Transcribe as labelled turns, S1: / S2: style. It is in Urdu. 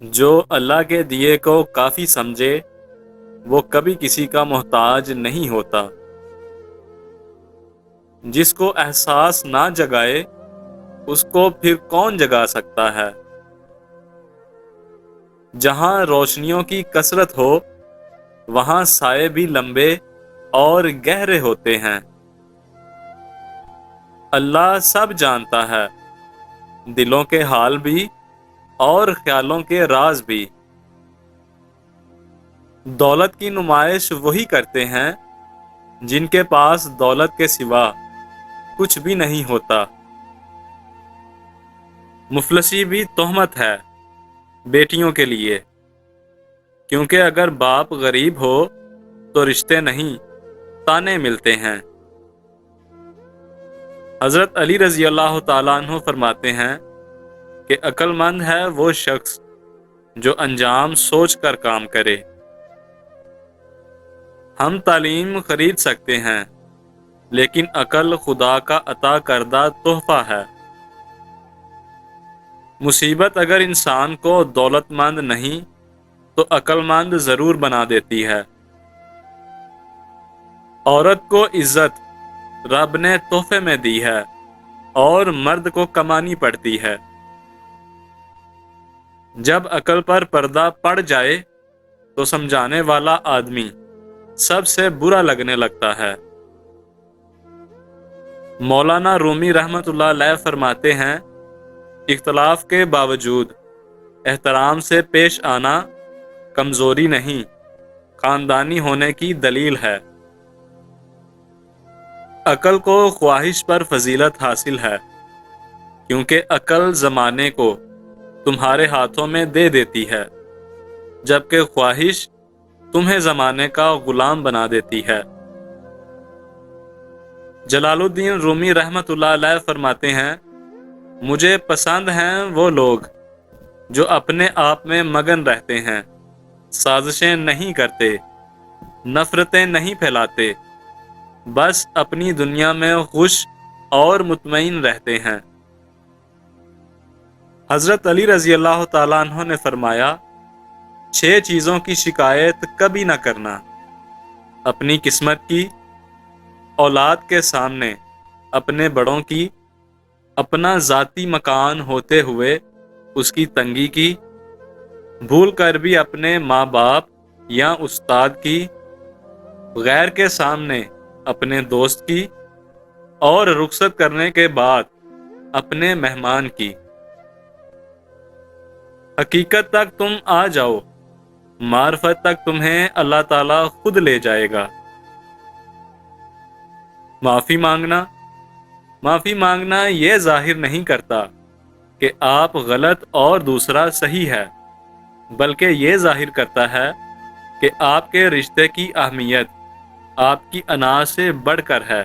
S1: جو اللہ کے دیے کو کافی سمجھے وہ کبھی کسی کا محتاج نہیں ہوتا۔ جس کو احساس نہ جگائے اس کو پھر کون جگا سکتا ہے؟ جہاں روشنیوں کی کثرت ہو وہاں سائے بھی لمبے اور گہرے ہوتے ہیں۔ اللہ سب جانتا ہے، دلوں کے حال بھی اور خیالوں کے راز بھی۔ دولت کی نمائش وہی کرتے ہیں جن کے پاس دولت کے سوا کچھ بھی نہیں ہوتا۔ مفلسی بھی تہمت ہے بیٹیوں کے لیے، کیونکہ اگر باپ غریب ہو تو رشتے نہیں تانے ملتے ہیں۔ حضرت علی رضی اللہ تعالیٰ عنہ فرماتے ہیں کہ عقل مند ہے وہ شخص جو انجام سوچ کر کام کرے۔ ہم تعلیم خرید سکتے ہیں لیکن عقل خدا کا عطا کردہ تحفہ ہے۔ مصیبت اگر انسان کو دولت مند نہیں تو عقل مند ضرور بنا دیتی ہے۔ عورت کو عزت رب نے تحفے میں دی ہے اور مرد کو کمانی پڑتی ہے۔ جب عقل پر پردہ پڑ جائے تو سمجھانے والا آدمی سب سے برا لگنے لگتا ہے۔ مولانا رومی رحمۃ اللہ علیہ فرماتے ہیں، اختلاف کے باوجود احترام سے پیش آنا کمزوری نہیں، خاندانی ہونے کی دلیل ہے۔ عقل کو خواہش پر فضیلت حاصل ہے، کیونکہ عقل زمانے کو تمہارے ہاتھوں میں دے دیتی ہے، جبکہ خواہش تمہیں زمانے کا غلام بنا دیتی ہے۔ جلال الدین رومی رحمۃ اللہ علیہ فرماتے ہیں، مجھے پسند ہیں وہ لوگ جو اپنے آپ میں مگن رہتے ہیں، سازشیں نہیں کرتے، نفرتیں نہیں پھیلاتے، بس اپنی دنیا میں خوش اور مطمئن رہتے ہیں۔ حضرت علی رضی اللہ تعالیٰ عنہ نے فرمایا، 6 چیزوں کی شکایت کبھی نہ کرنا: اپنی قسمت کی، اولاد کے سامنے اپنے بڑوں کی، اپنا ذاتی مکان ہوتے ہوئے اس کی تنگی کی، بھول کر بھی اپنے ماں باپ یا استاد کی، غیر کے سامنے اپنے دوست کی، اور رخصت کرنے کے بعد اپنے مہمان کی۔ حقیقت تک تم آ جاؤ، معرفت تک تمہیں اللہ تعالیٰ خود لے جائے گا۔ معافی مانگنا یہ ظاہر نہیں کرتا کہ آپ غلط اور دوسرا صحیح ہے، بلکہ یہ ظاہر کرتا ہے کہ آپ کے رشتے کی اہمیت آپ کی انا سے بڑھ کر ہے۔